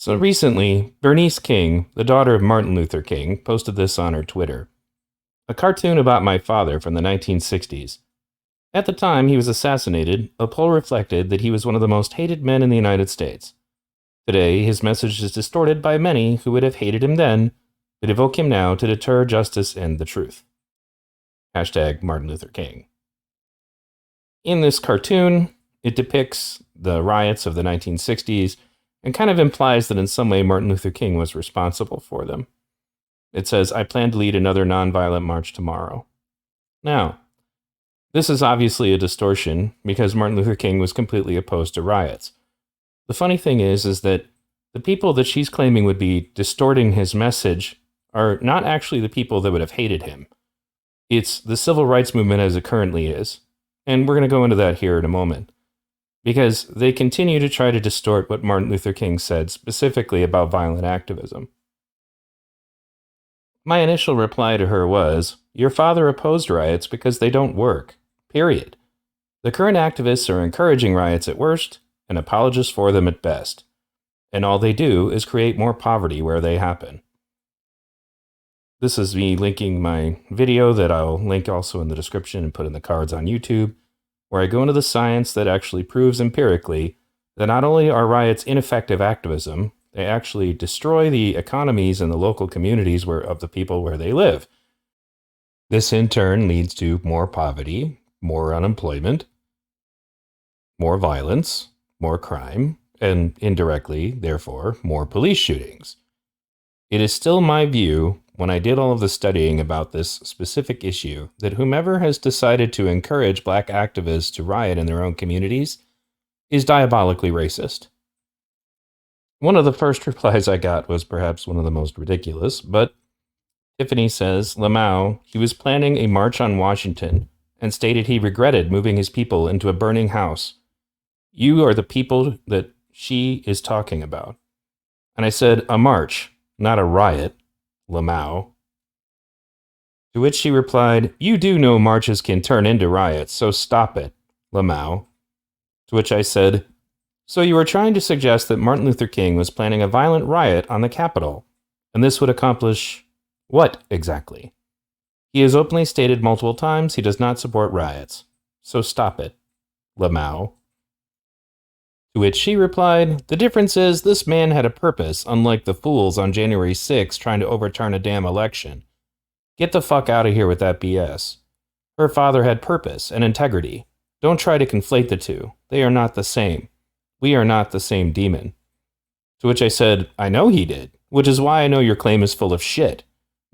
So recently, Bernice King, the daughter of Martin Luther King, posted this on her Twitter. A cartoon about my father from the 1960s. At the time he was assassinated, a poll reflected that he was one of the most hated men in the United States. Today, his message is distorted by many who would have hated him then, but evoke him now to deter justice and the truth. Hashtag Martin Luther King. In this cartoon, it depicts the riots of the 1960s and kind of implies that in some way Martin Luther King was responsible for them. It says, "I plan to lead another nonviolent march tomorrow." Now, this is obviously a distortion because Martin Luther King was completely opposed to riots. The funny thing is that the people that she's claiming would be distorting his message are not actually the people that would have hated him. It's the civil rights movement as it currently is. And we're going to go into that here in a moment. Because they continue to try to distort what Martin Luther King said specifically about violent activism. My initial reply to her was, "Your father opposed riots because they don't work. Period. The current activists are encouraging riots at worst and apologists for them at best. And all they do is create more poverty where they happen." This is me linking my video that I'll link also in the description and put in the cards on YouTube, where I go into the science that actually proves empirically that not only are riots ineffective activism, they actually destroy the economies and the local communities of the people where they live. This in turn leads to more poverty, more unemployment, more violence, more crime, and indirectly, therefore, more police shootings. It is still my view, when I did all of the studying about this specific issue, that whomever has decided to encourage black activists to riot in their own communities is diabolically racist. One of the first replies I got was perhaps one of the most ridiculous, but Tiffany says, Lamau, he was planning a march on Washington and stated he regretted moving his people into a burning house. You are the people that she is talking about. And I said, a march, not a riot, Lamau. To which she replied, you do know marches can turn into riots, so stop it, Lamau. To which I said, so you are trying to suggest that Martin Luther King was planning a violent riot on the Capitol, and this would accomplish what exactly? He has openly stated multiple times he does not support riots, so stop it, Lamau. To which she replied, the difference is this man had a purpose, unlike the fools on January 6th trying to overturn a damn election. Get the fuck out of here with that BS. Her father had purpose and integrity. Don't try to conflate the two. They are not the same. We are not the same demon. To which I said, I know he did, which is why I know your claim is full of shit.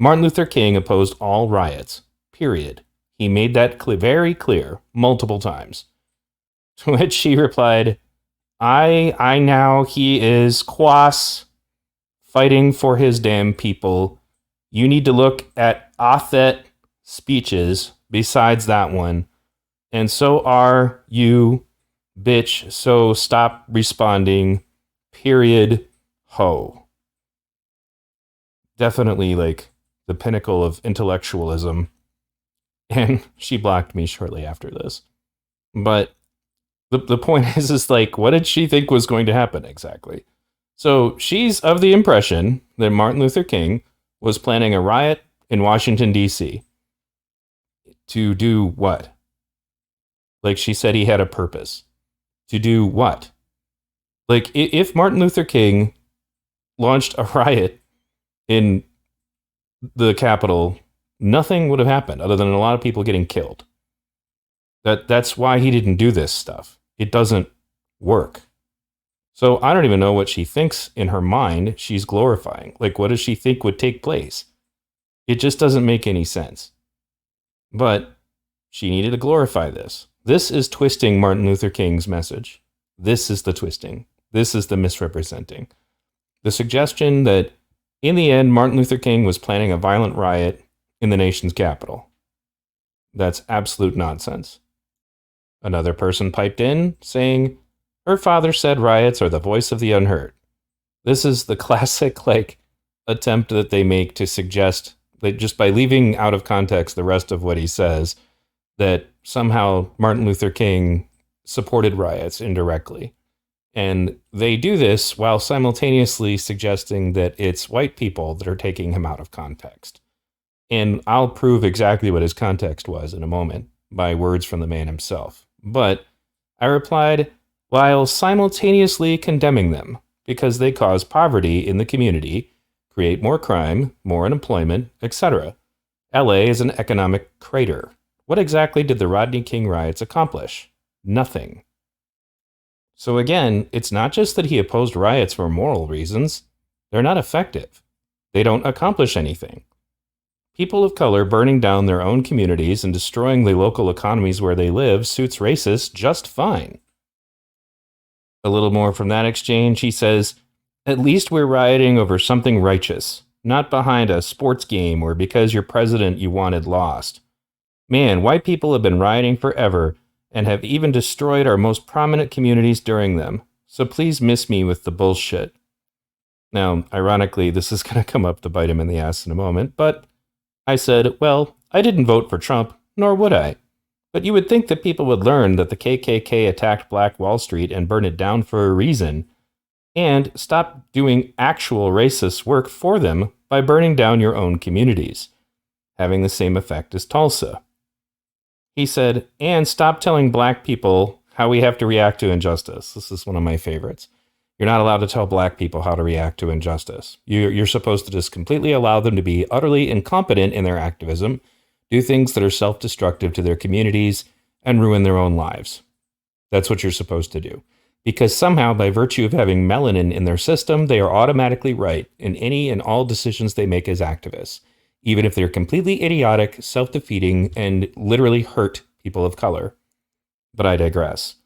Martin Luther King opposed all riots. Period. He made that very clear multiple times. To which she replied, I now he is quas fighting for his damn people. You need to look at Athet speeches besides that one. And so are you, bitch. So stop responding. Period. Ho. Definitely like the pinnacle of intellectualism. And she blocked me shortly after this. But the point is like, what did she think was going to happen exactly? So she's of the impression that Martin Luther King was planning a riot in Washington, D.C. To do what? Like she said he had a purpose. To do what? Like if Martin Luther King launched a riot in the Capitol, nothing would have happened other than a lot of people getting killed. That's why he didn't do this stuff. It doesn't work. So I don't even know what she thinks in her mind she's glorifying. Like, what does she think would take place? It just doesn't make any sense. But she needed to glorify this. This is twisting Martin Luther King's message. This is the twisting. This is the misrepresenting. The suggestion that in the end, Martin Luther King was planning a violent riot in the nation's capital. That's absolute nonsense. Another person piped in, saying, her father said riots are the voice of the unheard. This is the classic, attempt that they make to suggest that just by leaving out of context the rest of what he says, that somehow Martin Luther King supported riots indirectly. And they do this while simultaneously suggesting that it's white people that are taking him out of context. And I'll prove exactly what his context was in a moment by words from the man himself. But I replied, while simultaneously condemning them because they cause poverty in the community, create more crime, more unemployment, etc. LA is an economic crater. What exactly did the Rodney King riots accomplish? Nothing. So again, it's not just that he opposed riots for moral reasons. They're not effective. They don't accomplish anything. People of color burning down their own communities and destroying the local economies where they live suits racists just fine. A little more from that exchange, he says, at least we're rioting over something righteous, not behind a sports game or because your president you wanted lost. Man, white people have been rioting forever and have even destroyed our most prominent communities during them, so please miss me with the bullshit. Now, ironically, this is going to come up to bite him in the ass in a moment, but I said, well, I didn't vote for Trump, nor would I. But you would think that people would learn that the KKK attacked Black Wall Street and burned it down for a reason, and stop doing actual racist work for them by burning down your own communities, having the same effect as Tulsa. He said, and stop telling black people how we have to react to injustice. This is one of my favorites. You're not allowed to tell black people how to react to injustice. You're supposed to just completely allow them to be utterly incompetent in their activism, do things that are self-destructive to their communities, and ruin their own lives. That's what you're supposed to do. Because somehow, by virtue of having melanin in their system, they are automatically right in any and all decisions they make as activists, even if they're completely idiotic, self-defeating, and literally hurt people of color. But I digress.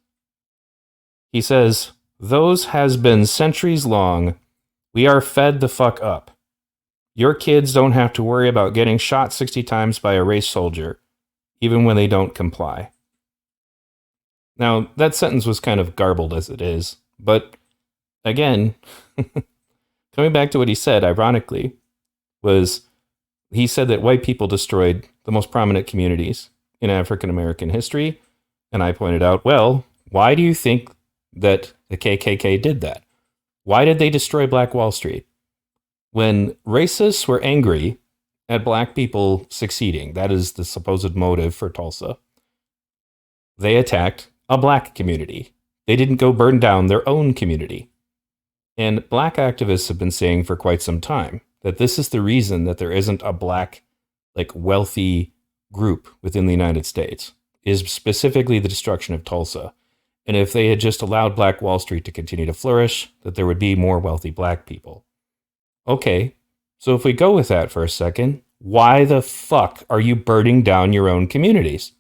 He says, those has been centuries long. We are fed the fuck up. Your kids don't have to worry about getting shot 60 times by a race soldier, even when they don't comply. Now, that sentence was kind of garbled as it is, but again, coming back to what he said, ironically, was he said that white people destroyed the most prominent communities in African American history, and I pointed out, well, why do you think that the KKK did that? Why did they destroy Black Wall Street? When racists were angry at black people succeeding, that is the supposed motive for Tulsa, they attacked a black community. They didn't go burn down their own community. And black activists have been saying for quite some time that this is the reason that there isn't a black, wealthy group within the United States, is specifically the destruction of Tulsa. And if they had just allowed Black Wall Street to continue to flourish, that there would be more wealthy black people. Okay, so if we go with that for a second, why the fuck are you burning down your own communities?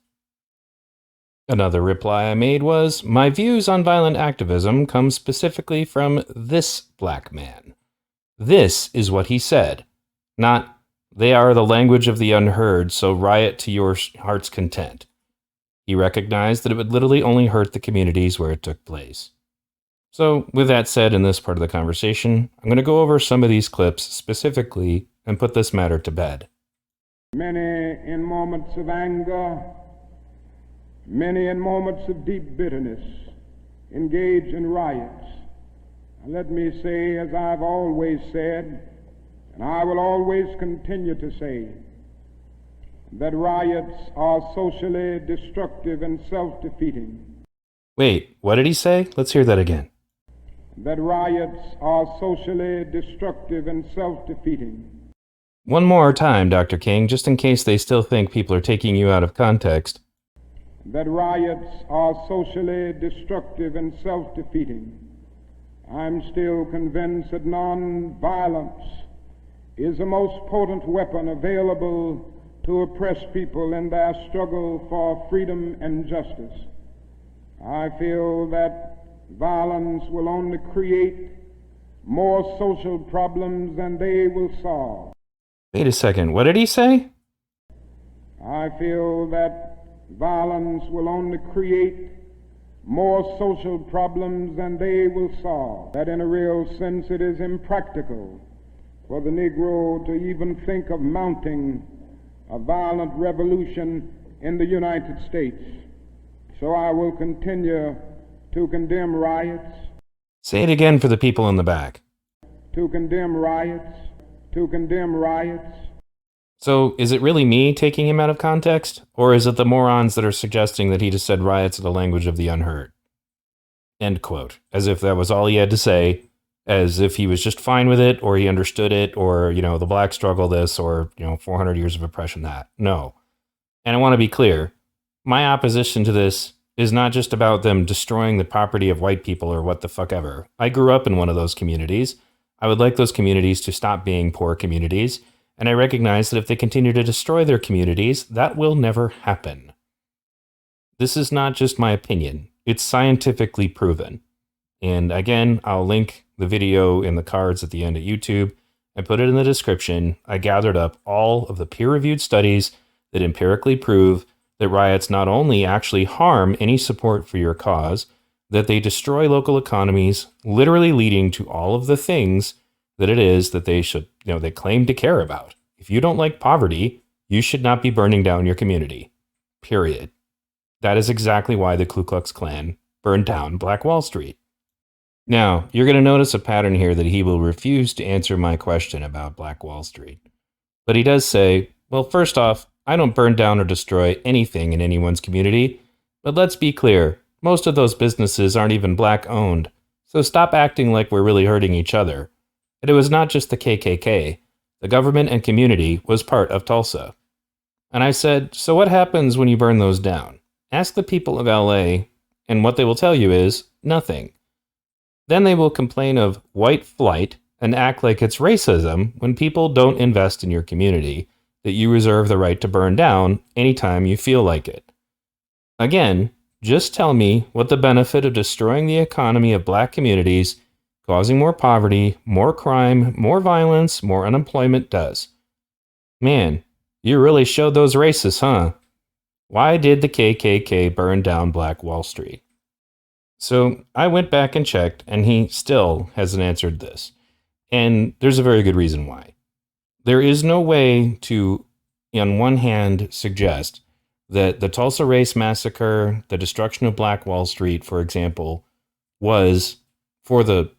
Another reply I made was, my views on violent activism come specifically from this black man. This is what he said, not, they are the language of the unheard, so riot to your heart's content. He recognized that it would literally only hurt the communities where it took place. So, with that said, in this part of the conversation, I'm going to go over some of these clips specifically and put this matter to bed. Many in moments of anger, many in moments of deep bitterness, engage in riots. And let me say, as I've always said, and I will always continue to say, that riots are socially destructive and self-defeating. Wait, what did he say? Let's hear that again. That riots are socially destructive and self-defeating. One more time, Dr. King, just in case they still think people are taking you out of context. That riots are socially destructive and self-defeating. I'm still convinced that non-violence is the most potent weapon available to oppress people in their struggle for freedom and justice. I feel that violence will only create more social problems than they will solve. Wait a second, what did he say? I feel that violence will only create more social problems than they will solve. That in a real sense it is impractical for the Negro to even think of mounting a violent revolution in the United States. So I will continue to condemn riots. Say it again for the people in the back. To condemn riots, to condemn riots. So, is it really me taking him out of context? Or is it the morons that are suggesting that he just said riots are the language of the unheard? End quote. As if that was all he had to say, as if he was just fine with it, or he understood it, or, the black struggle this, or, 400 years of oppression that. No. And I want to be clear, my opposition to this is not just about them destroying the property of white people or what the fuck ever. I grew up in one of those communities. I would like those communities to stop being poor communities, and I recognize that if they continue to destroy their communities, that will never happen. This is not just my opinion. It's scientifically proven. And again, I'll link the video in the cards at the end of YouTube. I put it in the description. I gathered up all of the peer-reviewed studies that empirically prove that riots not only actually harm any support for your cause, that they destroy local economies, literally leading to all of the things that it is that they should, they claim to care about. If you don't like poverty, you should not be burning down your community. Period. That is exactly why the Ku Klux Klan burned down Black Wall Street. Now, you're going to notice a pattern here that he will refuse to answer my question about Black Wall Street. But he does say, well, first off, I don't burn down or destroy anything in anyone's community. But let's be clear, most of those businesses aren't even black owned. So stop acting like we're really hurting each other. And it was not just the KKK. The government and community was part of Tulsa. And I said, so what happens when you burn those down? Ask the people of LA, and what they will tell you is nothing. Then they will complain of white flight and act like it's racism when people don't invest in your community, that you reserve the right to burn down anytime you feel like it. Again, just tell me what the benefit of destroying the economy of black communities, causing more poverty, more crime, more violence, more unemployment does. Man, you really showed those racists, huh? Why did the KKK burn down Black Wall Street? So I went back and checked, and he still hasn't answered this. And there's a very good reason why. There is no way to, on one hand, suggest that the Tulsa Race Massacre, the destruction of Black Wall Street, for example, was for the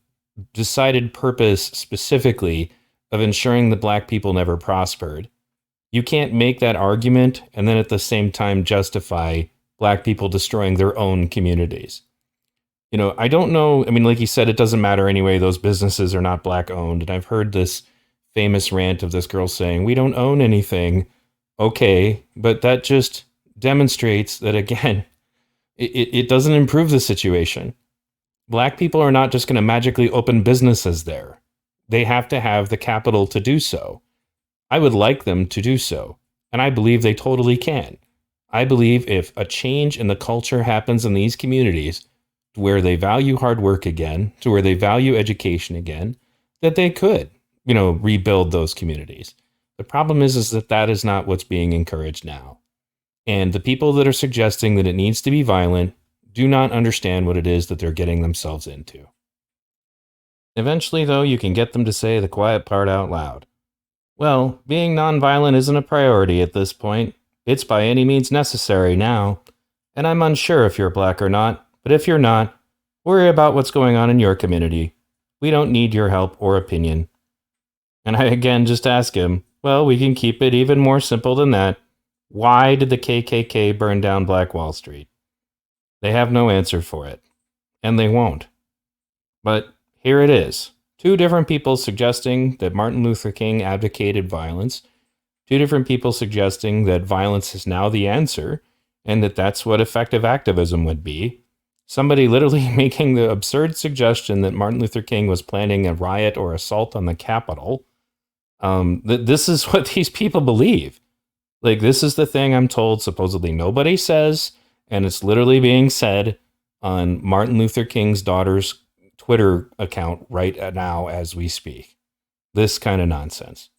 decided purpose specifically of ensuring that black people never prospered. You can't make that argument and then at the same time justify black people destroying their own communities. I don't know. I mean, like you said, it doesn't matter anyway. Those businesses are not black owned. And I've heard this famous rant of this girl saying, we don't own anything. Okay, but that just demonstrates that, again, it doesn't improve the situation. Black people are not just going to magically open businesses there. They have to have the capital to do so. I would like them to do so, and I believe they totally can. I believe if a change in the culture happens in these communities to where they value hard work again, to where they value education again, that they could, rebuild those communities. The problem is that is not what's being encouraged now. And the people that are suggesting that it needs to be violent do not understand what it is that they're getting themselves into. Eventually, though, you can get them to say the quiet part out loud. Well, being nonviolent isn't a priority at this point. It's by any means necessary now. And I'm unsure if you're black or not, but if you're not, worry about what's going on in your community. We don't need your help or opinion. And I again just ask him, well, we can keep it even more simple than that. Why did the KKK burn down Black Wall Street? They have no answer for it. And they won't. But here it is. Two different people suggesting that Martin Luther King advocated violence. Two different people suggesting that violence is now the answer, and that that's what effective activism would be. Somebody literally making the absurd suggestion that Martin Luther King was planning a riot or assault on the Capitol. This is what these people believe. Like, this is the thing I'm told supposedly nobody says, and it's literally being said on Martin Luther King's daughter's Twitter account right now as we speak. This kind of nonsense.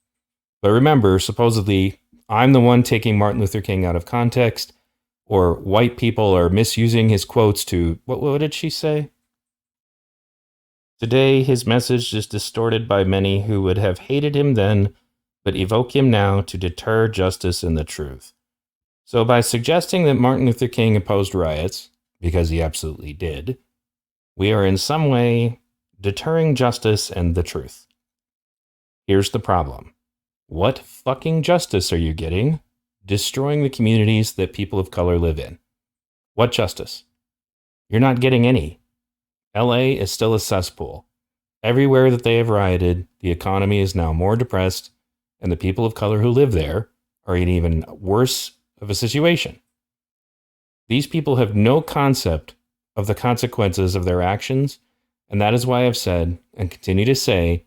But remember, supposedly, I'm the one taking Martin Luther King out of context, or white people are misusing his quotes to, what did she say? Today, his message is distorted by many who would have hated him then, but evoke him now to deter justice and the truth. So by suggesting that Martin Luther King opposed riots, because he absolutely did, we are in some way deterring justice and the truth. Here's the problem. What fucking justice are you getting? Destroying the communities that people of color live in. What justice? You're not getting any. LA is still a cesspool. Everywhere that they have rioted, the economy is now more depressed, and the people of color who live there are in even worse of a situation. These people have no concept of the consequences of their actions, and that is why I've said, and continue to say,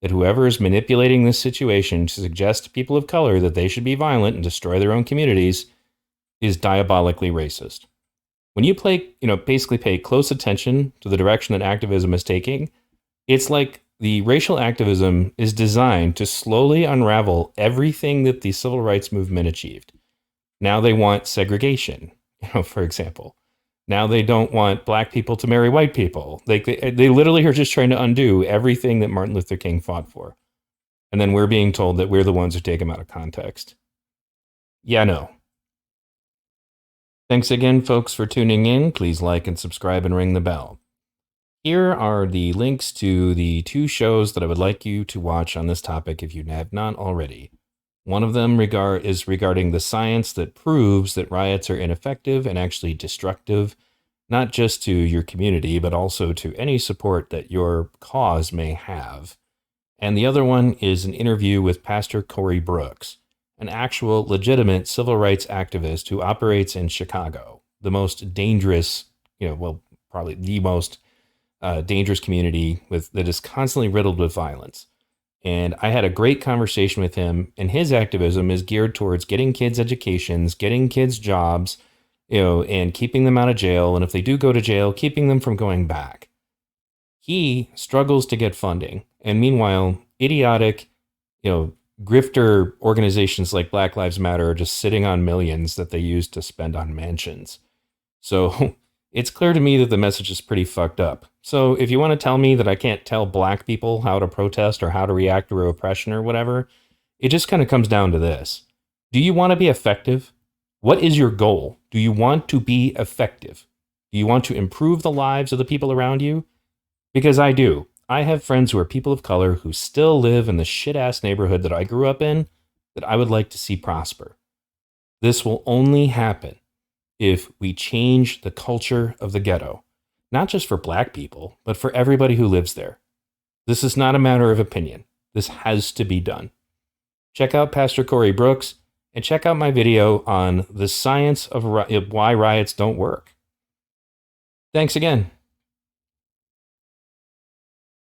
that whoever is manipulating this situation to suggest to people of color that they should be violent and destroy their own communities is diabolically racist. When you basically pay close attention to the direction that activism is taking, it's like the racial activism is designed to slowly unravel everything that the civil rights movement achieved. Now they want segregation, for example. Now they don't want black people to marry white people. They literally are just trying to undo everything that Martin Luther King fought for. And then we're being told that we're the ones who take him out of context. Yeah, no. Thanks again, folks, for tuning in. Please like and subscribe and ring the bell. Here are the links to the 2 shows that I would like you to watch on this topic if you have not already. One of them is regarding the science that proves that riots are ineffective and actually destructive, not just to your community, but also to any support that your cause may have. And the other one is an interview with Pastor Corey Brooks, an actual legitimate civil rights activist who operates in Chicago, the most dangerous, probably the most dangerous community that is constantly riddled with violence. And I had a great conversation with him, and his activism is geared towards getting kids educations, getting kids jobs, and keeping them out of jail. And if they do go to jail, keeping them from going back. He struggles to get funding. And meanwhile, idiotic, grifter organizations like Black Lives Matter are just sitting on millions that they use to spend on mansions. So it's clear to me that the message is pretty fucked up. So if you want to tell me that I can't tell black people how to protest or how to react to oppression or whatever, it just kind of comes down to this. Do you want to be effective? What is your goal? Do you want to be effective? Do you want to improve the lives of the people around you? Because I do. I have friends who are people of color who still live in the shit-ass neighborhood that I grew up in that I would like to see prosper. This will only happen if we change the culture of the ghetto, not just for black people, but for everybody who lives there. This is not a matter of opinion. This has to be done. Check out Pastor Corey Brooks and check out my video on the science of why riots don't work. Thanks again.